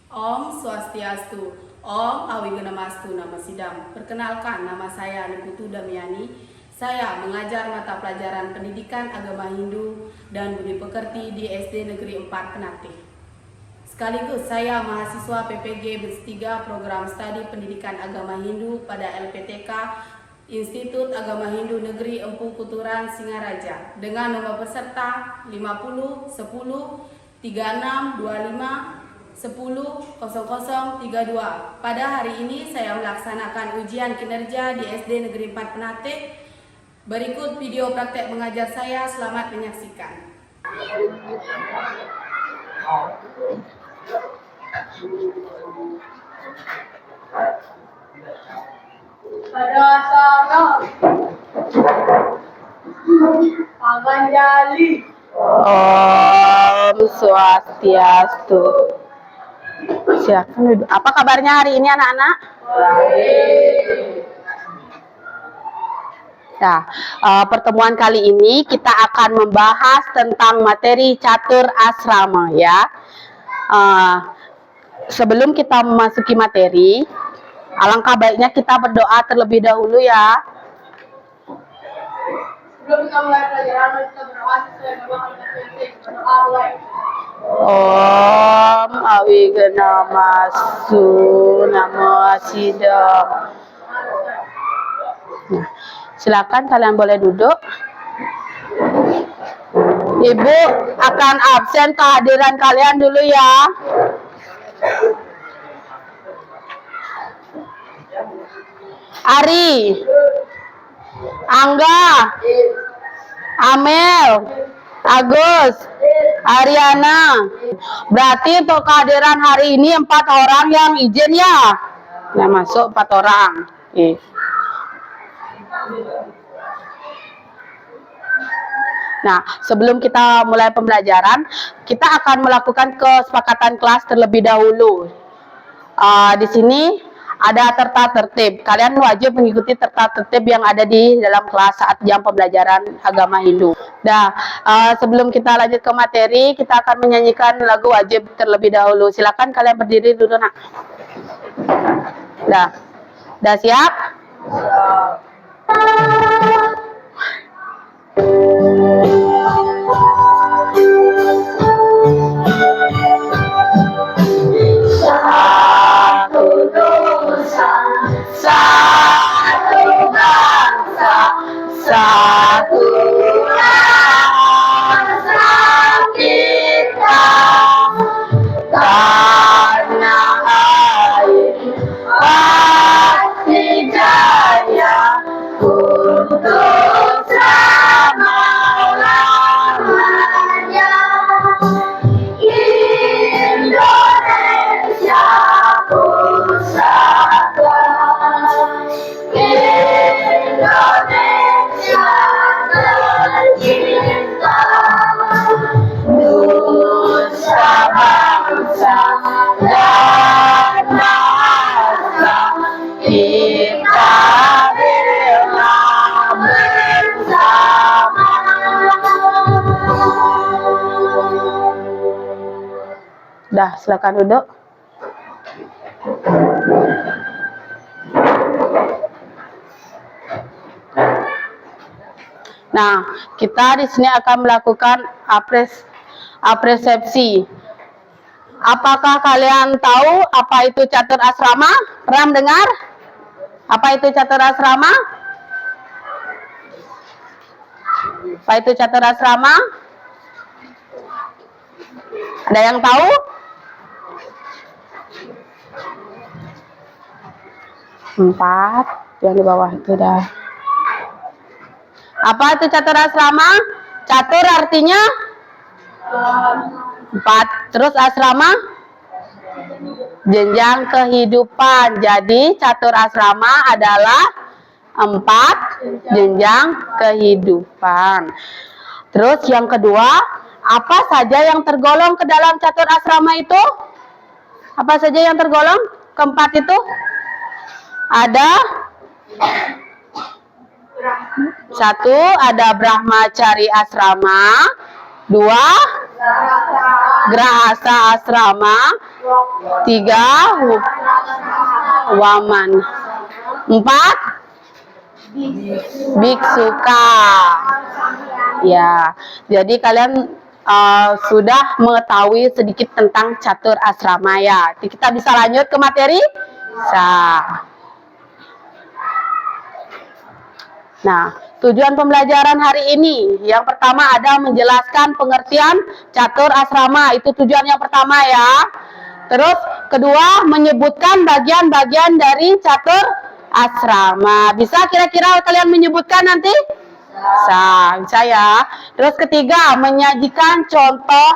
Om Swastiastu, Om Awigana-mastu Nama Sidam. Perkenalkan, nama saya Niputu Damiani. Saya mengajar mata pelajaran Pendidikan Agama Hindu dan Budi Pekerti di SD Negeri 4 Penatih. Sekaligus saya mahasiswa PPG BES 3 Program Studi Pendidikan Agama Hindu pada LPTK Institut Agama Hindu Negeri Empu Kuturan Singaraja dengan nomor peserta 50 10 36 25 10.0032. Pada hari ini saya melaksanakan ujian kinerja di SD Negeri 4 Penatih. Berikut video praktek mengajar saya, selamat menyaksikan. Pada sana Panganjali. Om Swastiastu. Silakan duduk. Apa kabarnya hari ini anak-anak? Nah, pertemuan kali ini kita akan membahas tentang materi catur asrama ya. Sebelum kita memasuki materi, alangkah baiknya kita berdoa terlebih dahulu ya. Sebelum kita mulai pelajaran, kita berdoa sesuai dengan berdoa mulai. Om Awigana-mastu Nama Sidam. Nah, silakan kalian boleh duduk. Ibu akan absen kehadiran kalian dulu ya. Ari, Angga, Amel, Agus, Ariana. Berarti untuk kehadiran hari ini 4 orang yang izin ya. Nah, masuk 4 orang. Nah, sebelum kita mulai pembelajaran, kita akan melakukan kesepakatan kelas terlebih dahulu. Di sini ada tertata tertib. Kalian wajib mengikuti tertata tertib yang ada di dalam kelas saat jam pembelajaran agama Hindu. Nah, sebelum kita lanjut ke materi, kita akan menyanyikan lagu wajib terlebih dahulu. Silakan kalian berdiri dulu, nak. Dah siap? Satu dosa, satu bangsa, satu rasa kita, tanah air pasti jaya untuk selama-lamanya. Indonesia pusaka, Indonesia tercinta, nusa bangsa dan bangsa, kita bela bersama. Dah, silakan duduk. Nah, kita di sini akan melakukan apresiasi. Apakah kalian tahu apa itu catur asrama? Pernah mendengar? Apa itu catur asrama? Apa itu catur asrama? Ada yang tahu? Empat, yang di bawah itu dah. Apa itu catur asrama? Catur artinya 4. Terus asrama? Jenjang kehidupan. Jadi catur asrama adalah 4 jenjang kehidupan. Terus yang kedua, apa saja yang tergolong ke dalam catur asrama itu? Apa saja yang tergolong? Keempat itu? Ada 1, ada Brahmacari asrama. 2, Grahasa asrama. 3 waman. 4 biksuka. Ya, jadi kalian sudah mengetahui sedikit tentang catur asrama ya. Kita bisa lanjut ke materi? Bisa. Nah, tujuan pembelajaran hari ini yang pertama ada menjelaskan pengertian catur asrama. Itu tujuan yang pertama ya. Terus kedua menyebutkan bagian-bagian dari catur asrama. Bisa kira-kira kalian menyebutkan nanti? Bisa ya. Terus ketiga menyajikan contoh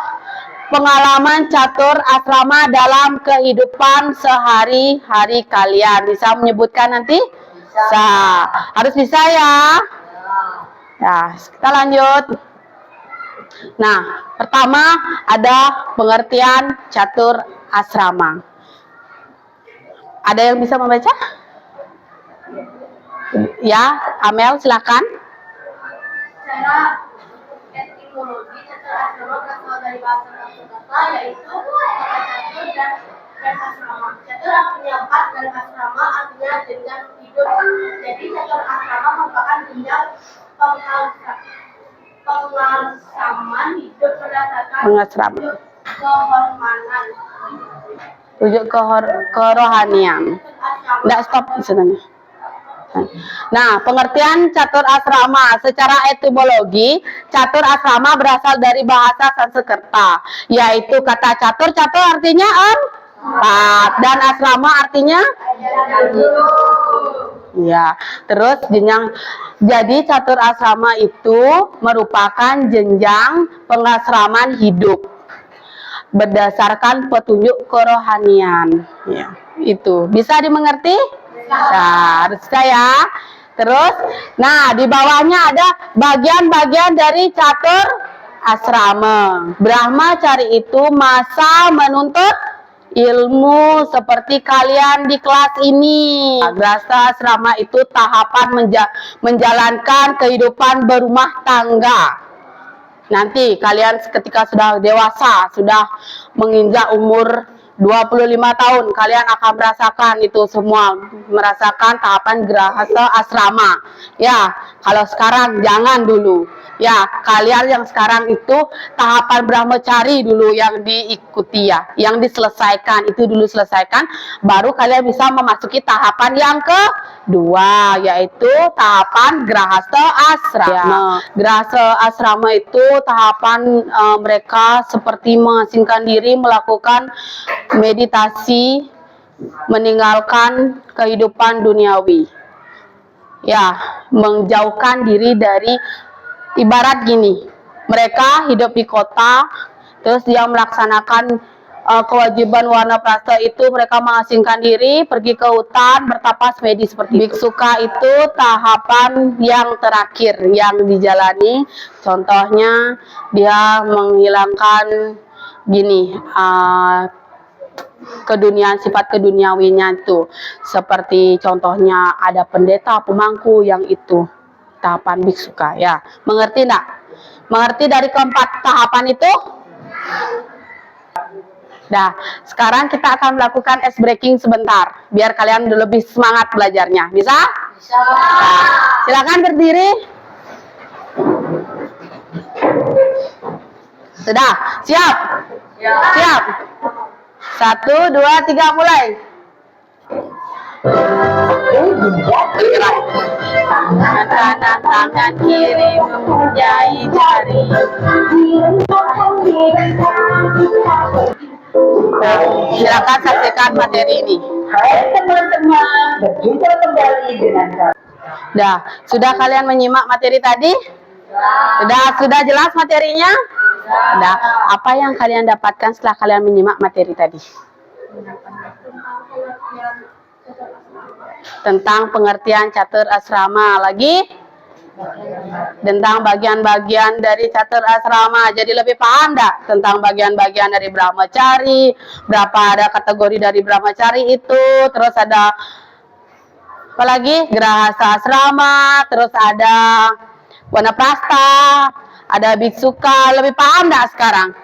pengalaman catur asrama dalam kehidupan sehari-hari kalian. Bisa menyebutkan nanti? Bisa. Harus bisa ya. Nah, kita lanjut. Nah, pertama ada pengertian catur asrama. Ada yang bisa membaca? Ya, Amel silakan. Secara etimologi catur asrama berasal dari bahasa Sanskerta yaitu kata catur dan asrama. Catur artinya 4 dan asrama artinya jenjang hidup. Jadi catur asrama merupakan jenjang pengalaman hidup berdasarkan kehormatan. Tujuh kerohanian. Nggak stop sebenarnya. Nah, pengertian catur asrama secara etimologi, catur asrama berasal dari bahasa Sanskerta, yaitu kata catur, catur artinya 4 dan asrama artinya ya. Terus jenjang, jadi catur asrama itu merupakan jenjang pengasraman hidup berdasarkan petunjuk kerohanian. Ya, itu bisa dimengerti? Harus ya. Terus, nah di bawahnya ada bagian-bagian dari catur asrama. Brahmacari itu masa menuntut ilmu seperti kalian di kelas ini. Grahasta asrama itu tahapan menjalankan kehidupan berumah tangga. Nanti kalian ketika sudah dewasa, sudah menginjak umur 25 tahun, kalian akan merasakan itu semua, merasakan tahapan grahasta asrama. Ya, kalau sekarang jangan dulu. Ya, kalian yang sekarang itu tahapan brahmacari dulu yang diikuti ya, yang diselesaikan, itu dulu selesaikan, baru kalian bisa memasuki tahapan yang kedua, yaitu tahapan grahasta asrama. Grahasta asrama itu tahapan mereka seperti mengasingkan diri, melakukan meditasi, meninggalkan kehidupan duniawi. Ya, menjauhkan diri dari, ibarat gini, mereka hidup di kota, terus dia melaksanakan kewajiban wanaprastha itu, mereka mengasingkan diri, pergi ke hutan, bertapas medi seperti itu. Biksuka itu tahapan yang terakhir yang dijalani. Contohnya dia menghilangkan gini, keduniaan, sifat keduniawinya itu. Seperti contohnya ada pendeta, pemangku, yang itu tahapan biksuka ya. Mengerti enggak? Mengerti dari keempat tahapan itu? Nah, sekarang kita akan melakukan ice breaking sebentar biar kalian lebih semangat belajarnya. Bisa? Bisa. Nah, silakan berdiri. Sudah? Siap? Ya. Siap? 1, 2, 3 mulai. Bergerak. Tangan kiri mempunyai jari. Nah, silakan saksikan materi ini. Hai teman-teman, berjumpa kembali dengan kami. Sudah kalian menyimak materi tadi? Sudah jelas materinya? Sudah. Apa yang kalian dapatkan setelah kalian menyimak materi tadi? Tentang pengertian catur asrama. Lagi? Tentang bagian-bagian dari catur asrama. Jadi lebih paham enggak tentang bagian-bagian dari brahmacari, berapa ada kategori dari brahmacari itu, terus ada apa lagi? Grahasta asrama, terus ada wanaprastha, ada biksuka. Lebih paham enggak sekarang?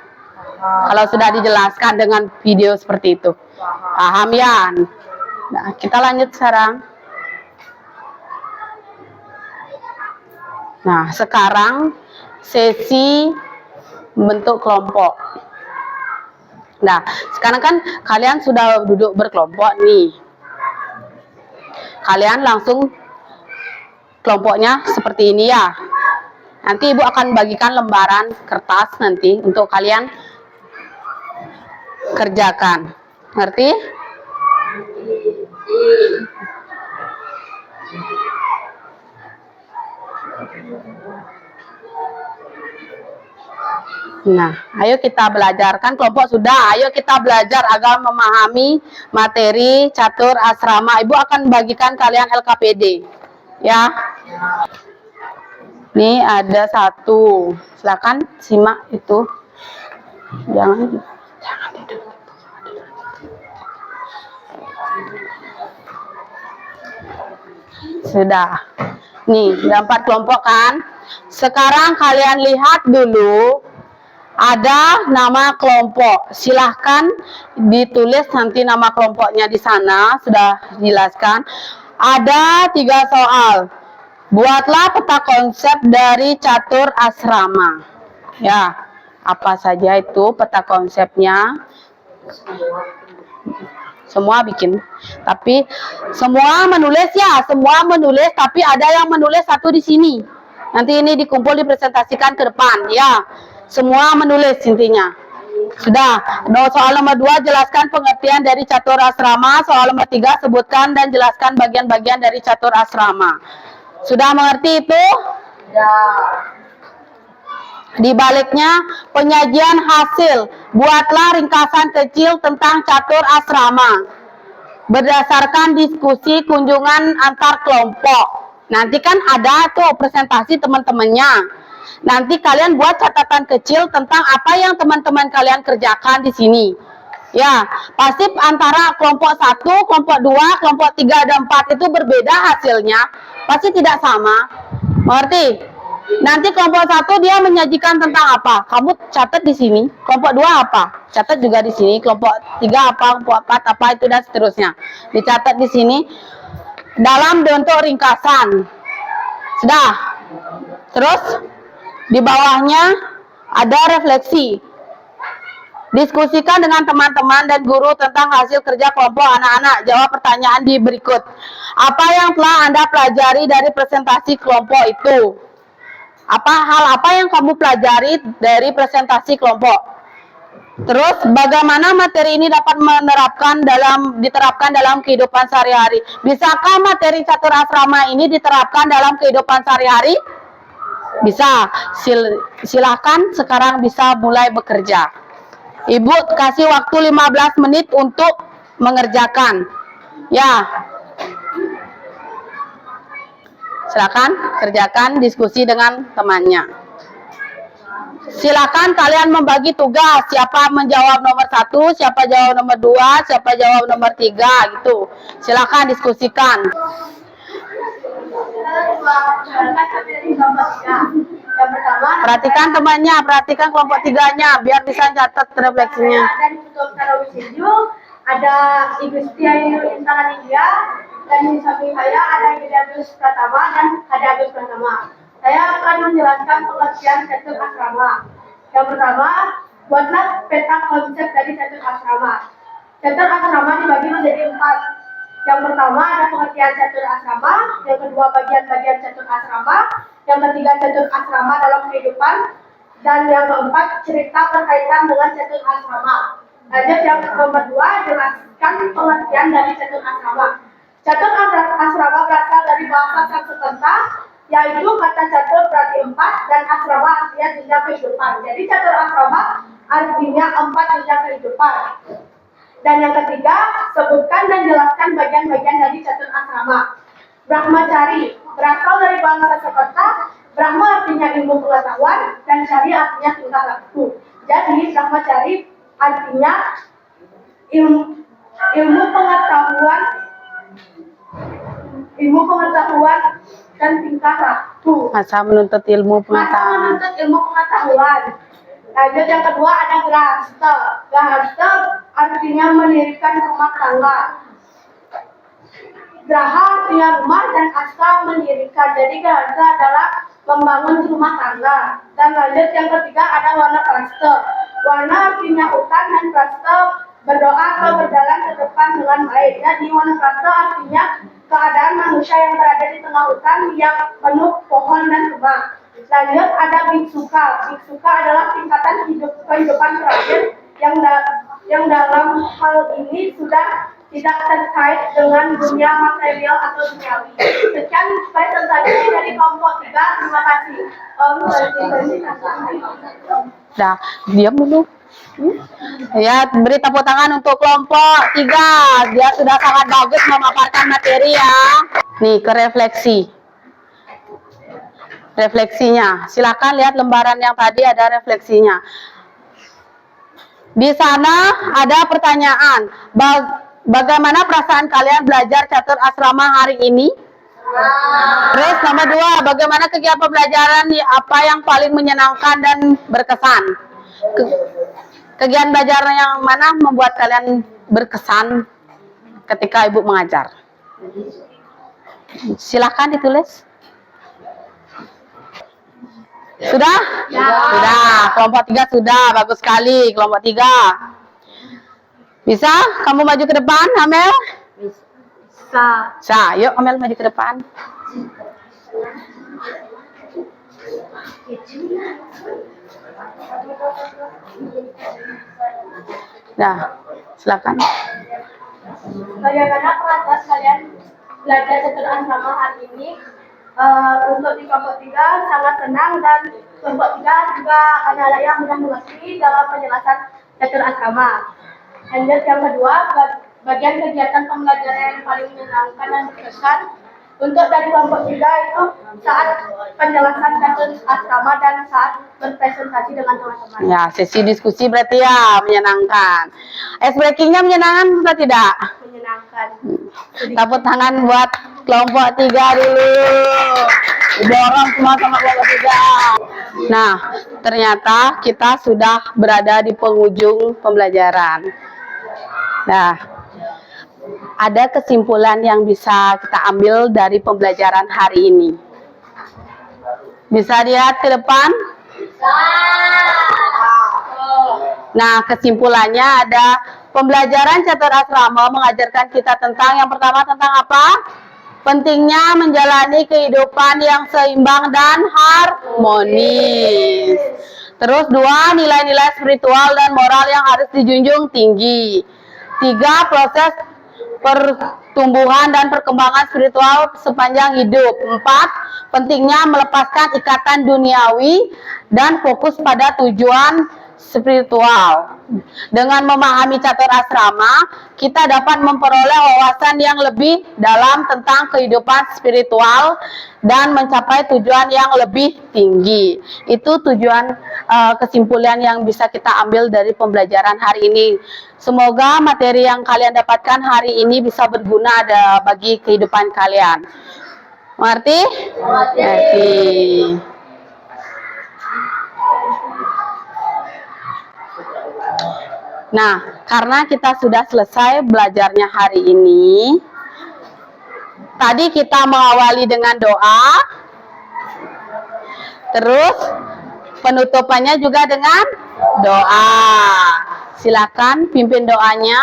Kalau sudah dijelaskan dengan video seperti itu. Paham ya? Nah, kita lanjut sekarang. Nah, sekarang sesi bentuk kelompok. Nah, sekarang kan kalian sudah duduk berkelompok nih. Kalian langsung kelompoknya seperti ini ya. Nanti ibu akan bagikan lembaran kertas nanti untuk kalian kerjakan. Ngerti? Nah, ayo kita belajarkan kelompok sudah. Ayo kita belajar agar memahami materi catur asrama. Ibu akan bagikan kalian LKPD, ya. Nih ada satu. Silakan simak itu. Jangan tidur. Sudah. Nih, ada 4 kelompok kan? Sekarang kalian lihat dulu. Ada nama kelompok. Silahkan ditulis nanti nama kelompoknya di sana. Sudah dijelaskan. Ada 3 soal. Buatlah peta konsep dari catur asrama. Ya, apa saja itu peta konsepnya? Semua bikin. Tapi semua menulis ya. Semua menulis. Tapi ada yang menulis satu di sini. Nanti ini dikumpul dipresentasikan ke depan. Ya. Semua menulis intinya. Sudah. Soal nomor 2 jelaskan pengertian dari catur asrama. Soal nomor 3 sebutkan dan jelaskan bagian-bagian dari catur asrama. Sudah mengerti itu? Ya. Di baliknya penyajian hasil. Buatlah ringkasan kecil tentang catur asrama. Berdasarkan diskusi kunjungan antar kelompok. Nanti kan ada tuh presentasi teman-temannya. Nanti kalian buat catatan kecil tentang apa yang teman-teman kalian kerjakan di sini. Ya, pasti antara kelompok 1, kelompok 2, kelompok 3 dan 4 itu berbeda hasilnya. Pasti tidak sama. Mengerti? Nanti kelompok 1 dia menyajikan tentang apa? Kamu catat di sini. Kelompok 2 apa? Catat juga di sini. Kelompok 3 apa? Kelompok 4 apa? Itu dan seterusnya. Dicatat di sini dalam bentuk ringkasan. Sudah. Terus di bawahnya ada refleksi. Diskusikan dengan teman-teman dan guru tentang hasil kerja kelompok anak-anak. Jawab pertanyaan di berikut. Apa yang telah Anda pelajari dari presentasi kelompok itu? Hal apa yang kamu pelajari dari presentasi kelompok? Terus bagaimana materi ini dapat diterapkan dalam kehidupan sehari-hari? Bisakah materi catur asrama ini diterapkan dalam kehidupan sehari-hari? Bisa. Silahkan sekarang bisa mulai bekerja. Ibu kasih waktu 15 menit untuk mengerjakan. Ya. Silakan kerjakan diskusi dengan temannya. Silakan kalian membagi tugas. Siapa menjawab nomor 1, siapa jawab nomor 2, siapa jawab nomor 3 gitu. Silakan diskusikan. Yang pertama, Perhatikan temannya, perhatikan kelompok 3-nya biar bisa catat refleksinya. ada di Ketua Tarawih Sinju, ada Ibu Setiayu Intan India, dan di samping saya ada Ibu Agus Pratama dan ada Agus Pratama. Saya akan menjelaskan pengertian catur asrama. Yang pertama, buatlah peta konsep dari catur asrama. Catur asrama dibagi menjadi 4. Yang pertama ada pengertian catur asrama, yang kedua bagian-bagian catur asrama, yang ketiga catur asrama dalam kehidupan, dan yang keempat cerita berkaitan dengan catur asrama. Lanjut yang nomor 2 jelaskan pengertian dari catur asrama. Catur asrama berasal dari bahasa Sanskerta, yaitu kata catur berarti 4 dan asrama artinya jenjang kehidupan. Jadi catur asrama artinya 4 jenjang kehidupan. Dan yang ketiga, sebutkan dan jelaskan bagian-bagian dari catur asrama. Brahmacari berasal dari bahasa Sanskerta. Brahma artinya ilmu pengetahuan dan cari artinya tingkah laku. Jadi brahmacari artinya ilmu pengetahuan dan tingkah laku. Masa menuntut ilmu pengetahuan. Masa menuntut ilmu pengetahuan. Lanjut yang kedua ada grahaste. Grahaste artinya mendirikan rumah tangga. Graha artinya rumah dan asta mendirikan. Jadi grahaste adalah membangun rumah tangga. Dan lanjut yang ketiga ada warna praste. Warna artinya hutan dan praste berdoa atau berjalan ke depan dengan baik. Jadi warna praste artinya keadaan manusia yang berada di tengah hutan yang penuh pohon dan rumah. Lanjut ada biksuka. Biksuka adalah tingkatan kehidupan terakhir yang dalam hal ini sudah tidak terkait dengan dunia material atau duniawi. Sekian presentasi dari kelompok 3. Terima kasih. Dah, diam dulu. Ya, beri tepuk tangan untuk kelompok 3. Dia sudah sangat bagus memaparkan materi ya. Nih, ke refleksi. Refleksinya. Silakan lihat lembaran yang tadi ada refleksinya. Di sana ada pertanyaan. Bagaimana perasaan kalian belajar catur asrama hari ini? Terus nomor 2, bagaimana kegiatan pembelajaran, apa yang paling menyenangkan dan berkesan? Kegiatan belajar yang mana membuat kalian berkesan ketika ibu mengajar? Silakan ditulis. Sudah? Ya. Sudah. Kelompok 3 sudah. Bagus sekali kelompok 3. Bisa? Kamu maju ke depan, Amel? Bisa. Bisa. Yuk, Amel maju ke depan. Nah, silakan. Bagaimana perasaan kalian belajar catur asrama hari ini? Untuk di kelompok 3 sangat senang dan kelompok 3 juga anak-anak yang mudah mengerti dalam penjelasan catur asrama. Lanjut yang kedua, bagian kegiatan pembelajaran yang paling menyenangkan dan berkesan. Untuk dari kelompok 3 itu saat penjelasan catur asrama dan saat berpresentasi dengan teman-teman. Ya, sesi diskusi berarti ya menyenangkan. Ice breakingnya menyenangkan atau tidak? Menyenangkan. Tepuk tangan buat kelompok 3 dulu. Dorong semua sama kelompok 3. Nah, ternyata kita sudah berada di penghujung pembelajaran. Nah, ada kesimpulan yang bisa kita ambil dari pembelajaran hari ini. Bisa lihat ke depan? Nah, kesimpulannya ada pembelajaran catur asrama mengajarkan kita tentang yang pertama tentang apa? Pentingnya menjalani kehidupan yang seimbang dan harmonis. Terus 2, nilai-nilai spiritual dan moral yang harus dijunjung tinggi. 3, proses pertumbuhan dan perkembangan spiritual sepanjang hidup. 4, pentingnya melepaskan ikatan duniawi dan fokus pada tujuan spiritual. Dengan memahami catur asrama, kita dapat memperoleh wawasan yang lebih dalam tentang kehidupan spiritual dan mencapai tujuan yang lebih tinggi. Itu tujuan kesimpulan yang bisa kita ambil dari pembelajaran hari ini. Semoga materi yang kalian dapatkan hari ini bisa berguna bagi kehidupan kalian. Mengerti? Mengerti. Nah, karena kita sudah selesai belajarnya hari ini, tadi kita mengawali dengan doa, terus penutupannya juga dengan doa. Silakan pimpin doanya.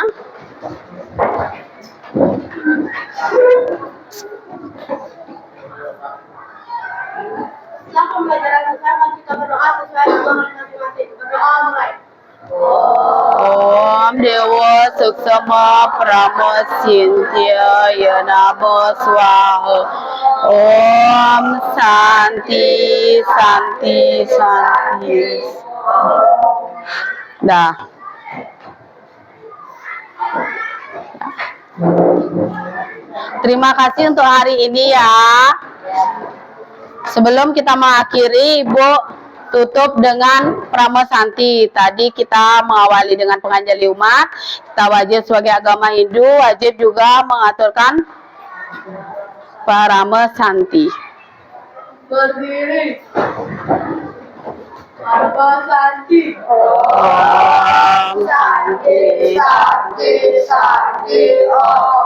Setelah pembelajaran selesai, mari kita berdoa sesuai dengan masing-masing. Berdoa mulai. Om Dewa Suksama Prama Sintya Yanabo Swaha. Om Santi Santi Santi. Dah. Terima kasih untuk hari ini ya. Sebelum kita mengakhiri, Ibu tutup dengan Prama Santi. Tadi kita mengawali dengan penganjali umat. Kita wajib sebagai agama Hindu, wajib juga mengaturkan Prama Santi. Berdiri. Harga Santi. Om Santi, Santi, Santi, Om.